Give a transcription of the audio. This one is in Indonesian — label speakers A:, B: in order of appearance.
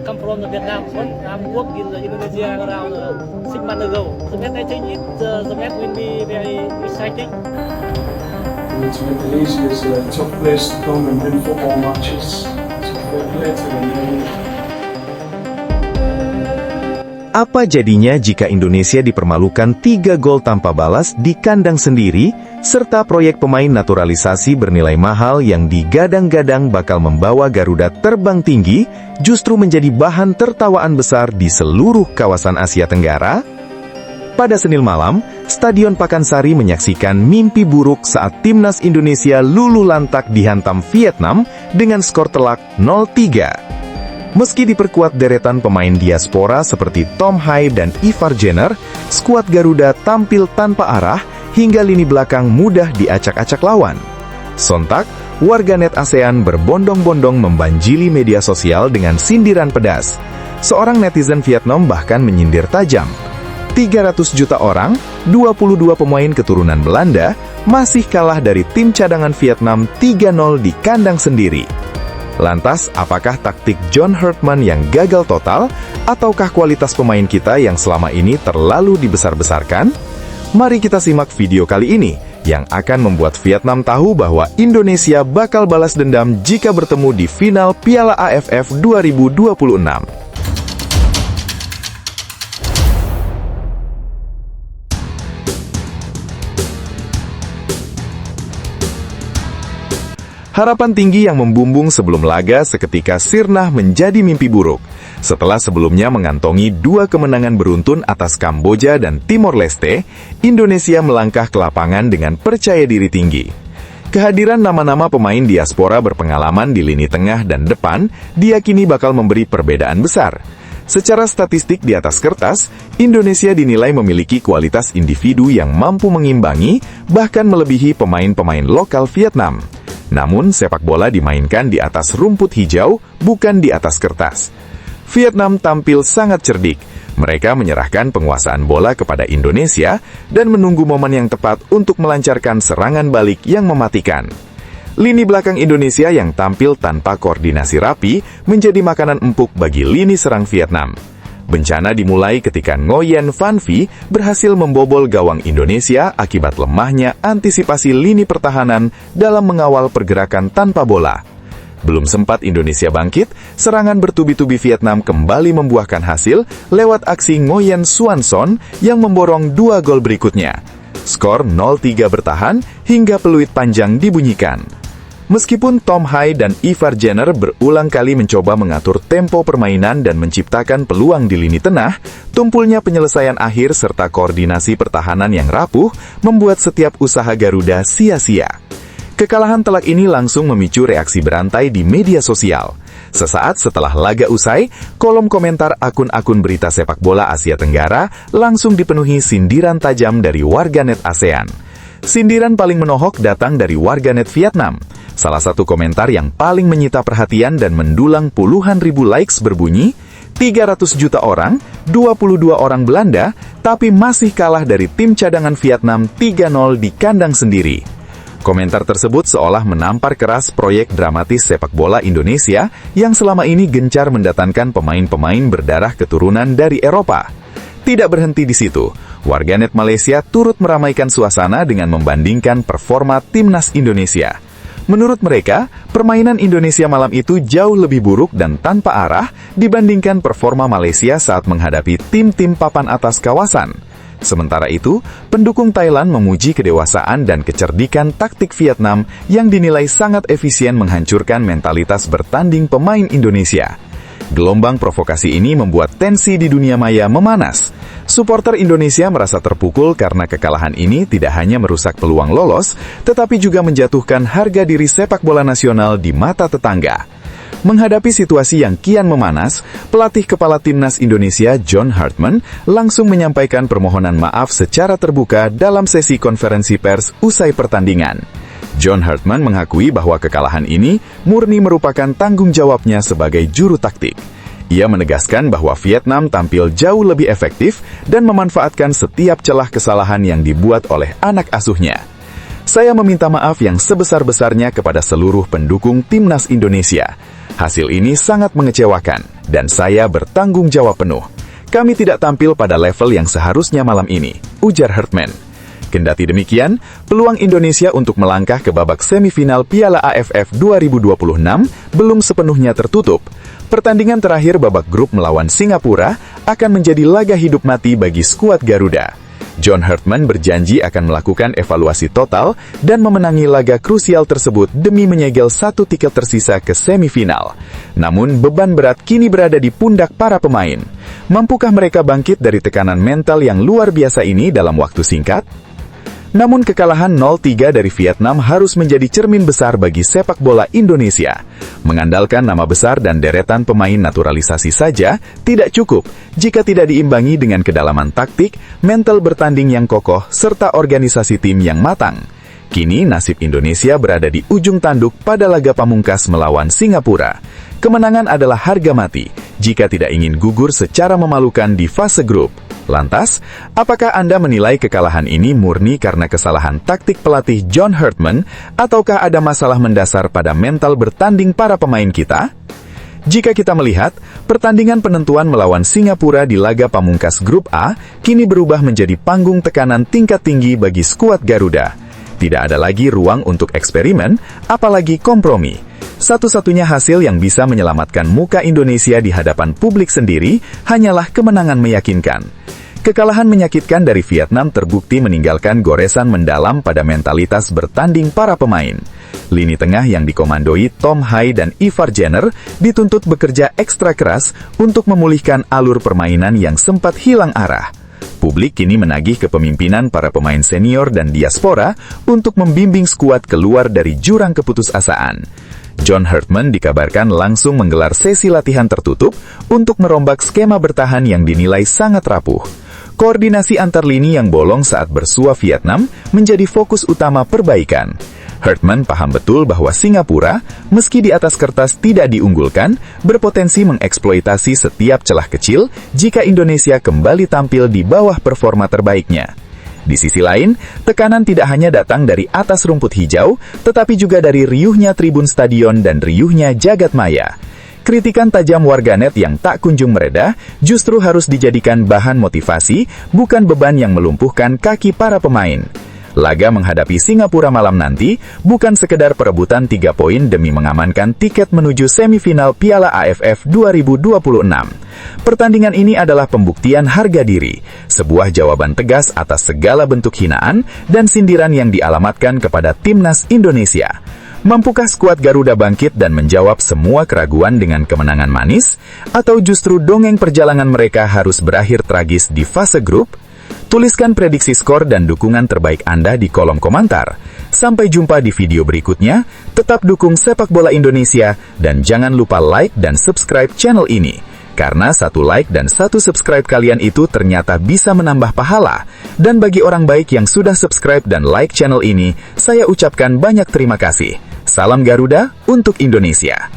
A: come from the Vietnam, but I'm working in Indonesia around 6 months ago. The match I think the match will be very exciting.
B: Malaysia is a tough place to come and win football matches. So fair play to them.
C: Apa jadinya jika Indonesia dipermalukan 3 gol tanpa balas di kandang sendiri, serta proyek pemain naturalisasi bernilai mahal yang digadang-gadang bakal membawa Garuda terbang tinggi, justru menjadi bahan tertawaan besar di seluruh kawasan Asia Tenggara? Pada Senin malam, Stadion Pakansari menyaksikan mimpi buruk saat timnas Indonesia luluh lantak dihantam Vietnam dengan skor telak 0-3. Meski diperkuat deretan pemain diaspora seperti Tom Hai dan Ivar Jenner, skuad Garuda tampil tanpa arah hingga lini belakang mudah diacak-acak lawan. Sontak, warganet ASEAN berbondong-bondong membanjiri media sosial dengan sindiran pedas. Seorang netizen Vietnam bahkan menyindir tajam. 300 juta orang, 22 pemain keturunan Belanda, masih kalah dari tim cadangan Vietnam 3-0 di kandang sendiri. Lantas, apakah taktik John Herdman yang gagal total, ataukah kualitas pemain kita yang selama ini terlalu dibesar-besarkan? Mari kita simak video kali ini, yang akan membuat Vietnam tahu bahwa Indonesia bakal balas dendam jika bertemu di final Piala AFF 2026. Harapan tinggi yang membumbung sebelum laga seketika sirna menjadi mimpi buruk. Setelah sebelumnya mengantongi 2 kemenangan beruntun atas Kamboja dan Timor Leste, Indonesia melangkah ke lapangan dengan percaya diri tinggi. Kehadiran nama-nama pemain diaspora berpengalaman di lini tengah dan depan diyakini bakal memberi perbedaan besar. Secara statistik di atas kertas, Indonesia dinilai memiliki kualitas individu yang mampu mengimbangi, bahkan melebihi pemain-pemain lokal Vietnam. Namun, sepak bola dimainkan di atas rumput hijau, bukan di atas kertas. Vietnam tampil sangat cerdik. Mereka menyerahkan penguasaan bola kepada Indonesia dan menunggu momen yang tepat untuk melancarkan serangan balik yang mematikan. Lini belakang Indonesia yang tampil tanpa koordinasi rapi menjadi makanan empuk bagi lini serang Vietnam. Bencana dimulai ketika Nguyen Van Phi berhasil membobol gawang Indonesia akibat lemahnya antisipasi lini pertahanan dalam mengawal pergerakan tanpa bola. Belum sempat Indonesia bangkit, serangan bertubi-tubi Vietnam kembali membuahkan hasil lewat aksi Nguyen Xuan Son yang memborong 2 gol berikutnya. Skor 0-3 bertahan hingga peluit panjang dibunyikan. Meskipun Tom Hai dan Ivar Jenner berulang kali mencoba mengatur tempo permainan dan menciptakan peluang di lini tengah, tumpulnya penyelesaian akhir serta koordinasi pertahanan yang rapuh membuat setiap usaha Garuda sia-sia. Kekalahan telak ini langsung memicu reaksi berantai di media sosial. Sesaat setelah laga usai, kolom komentar akun-akun berita sepak bola Asia Tenggara langsung dipenuhi sindiran tajam dari warganet ASEAN. Sindiran paling menohok datang dari warganet Vietnam. Salah satu komentar yang paling menyita perhatian dan mendulang puluhan ribu likes berbunyi, 300 juta orang, 22 orang Belanda, tapi masih kalah dari tim cadangan Vietnam 3-0 di kandang sendiri. Komentar tersebut seolah menampar keras proyek dramatis sepak bola Indonesia yang selama ini gencar mendatangkan pemain-pemain berdarah keturunan dari Eropa. Tidak berhenti di situ, warganet Malaysia turut meramaikan suasana dengan membandingkan performa timnas Indonesia. Menurut mereka, permainan Indonesia malam itu jauh lebih buruk dan tanpa arah dibandingkan performa Malaysia saat menghadapi tim-tim papan atas kawasan. Sementara itu, pendukung Thailand memuji kedewasaan dan kecerdikan taktik Vietnam yang dinilai sangat efisien menghancurkan mentalitas bertanding pemain Indonesia. Gelombang provokasi ini membuat tensi di dunia maya memanas. Supporter Indonesia merasa terpukul karena kekalahan ini tidak hanya merusak peluang lolos, tetapi juga menjatuhkan harga diri sepak bola nasional di mata tetangga. Menghadapi situasi yang kian memanas, pelatih kepala timnas Indonesia John Herdman langsung menyampaikan permohonan maaf secara terbuka dalam sesi konferensi pers usai pertandingan. John Herdman mengakui bahwa kekalahan ini murni merupakan tanggung jawabnya sebagai juru taktik. Ia menegaskan bahwa Vietnam tampil jauh lebih efektif dan memanfaatkan setiap celah kesalahan yang dibuat oleh anak asuhnya. Saya meminta maaf yang sebesar-besarnya kepada seluruh pendukung Timnas Indonesia. Hasil ini sangat mengecewakan, dan saya bertanggung jawab penuh. Kami tidak tampil pada level yang seharusnya malam ini, ujar Hartman. Kendati demikian, peluang Indonesia untuk melangkah ke babak semifinal Piala AFF 2026 belum sepenuhnya tertutup. Pertandingan terakhir babak grup melawan Singapura akan menjadi laga hidup mati bagi skuad Garuda. John Hartman berjanji akan melakukan evaluasi total dan memenangi laga krusial tersebut demi menyegel 1 tiket tersisa ke semifinal. Namun, beban berat kini berada di pundak para pemain. Mampukah mereka bangkit dari tekanan mental yang luar biasa ini dalam waktu singkat? Namun kekalahan 0-3 dari Vietnam harus menjadi cermin besar bagi sepak bola Indonesia. Mengandalkan nama besar dan deretan pemain naturalisasi saja tidak cukup jika tidak diimbangi dengan kedalaman taktik, mental bertanding yang kokoh, serta organisasi tim yang matang. Kini nasib Indonesia berada di ujung tanduk pada laga pamungkas melawan Singapura. Kemenangan adalah harga mati jika tidak ingin gugur secara memalukan di fase grup. Lantas, apakah Anda menilai kekalahan ini murni karena kesalahan taktik pelatih John Hartman, ataukah ada masalah mendasar pada mental bertanding para pemain kita? Jika kita melihat, pertandingan penentuan melawan Singapura di laga pamungkas grup A kini berubah menjadi panggung tekanan tingkat tinggi bagi skuad Garuda. Tidak ada lagi ruang untuk eksperimen, apalagi kompromi. Satu-satunya hasil yang bisa menyelamatkan muka Indonesia di hadapan publik sendiri hanyalah kemenangan meyakinkan. Kekalahan menyakitkan dari Vietnam terbukti meninggalkan goresan mendalam pada mentalitas bertanding para pemain. Lini tengah yang dikomandoi Tom Hai dan Ivar Jenner dituntut bekerja ekstra keras untuk memulihkan alur permainan yang sempat hilang arah. Publik kini menagih kepemimpinan para pemain senior dan diaspora untuk membimbing skuad keluar dari jurang keputusasaan. John Hartman dikabarkan langsung menggelar sesi latihan tertutup untuk merombak skema bertahan yang dinilai sangat rapuh. Koordinasi antar lini yang bolong saat bersua Vietnam menjadi fokus utama perbaikan. Hartman paham betul bahwa Singapura, meski di atas kertas tidak diunggulkan, berpotensi mengeksploitasi setiap celah kecil jika Indonesia kembali tampil di bawah performa terbaiknya. Di sisi lain, tekanan tidak hanya datang dari atas rumput hijau, tetapi juga dari riuhnya tribun stadion dan riuhnya jagat maya. Kritikan tajam warganet yang tak kunjung mereda justru harus dijadikan bahan motivasi, bukan beban yang melumpuhkan kaki para pemain. Laga menghadapi Singapura malam nanti bukan sekedar perebutan 3 poin demi mengamankan tiket menuju semifinal Piala AFF 2026. Pertandingan ini adalah pembuktian harga diri, sebuah jawaban tegas atas segala bentuk hinaan dan sindiran yang dialamatkan kepada Timnas Indonesia. Mampukah skuad Garuda bangkit dan menjawab semua keraguan dengan kemenangan manis? Atau justru dongeng perjalanan mereka harus berakhir tragis di fase grup? Tuliskan prediksi skor dan dukungan terbaik Anda di kolom komentar. Sampai jumpa di video berikutnya, tetap dukung sepak bola Indonesia, dan jangan lupa like dan subscribe channel ini. Karena 1 like dan 1 subscribe kalian itu ternyata bisa menambah pahala. Dan bagi orang baik yang sudah subscribe dan like channel ini, saya ucapkan banyak terima kasih. Salam Garuda untuk Indonesia.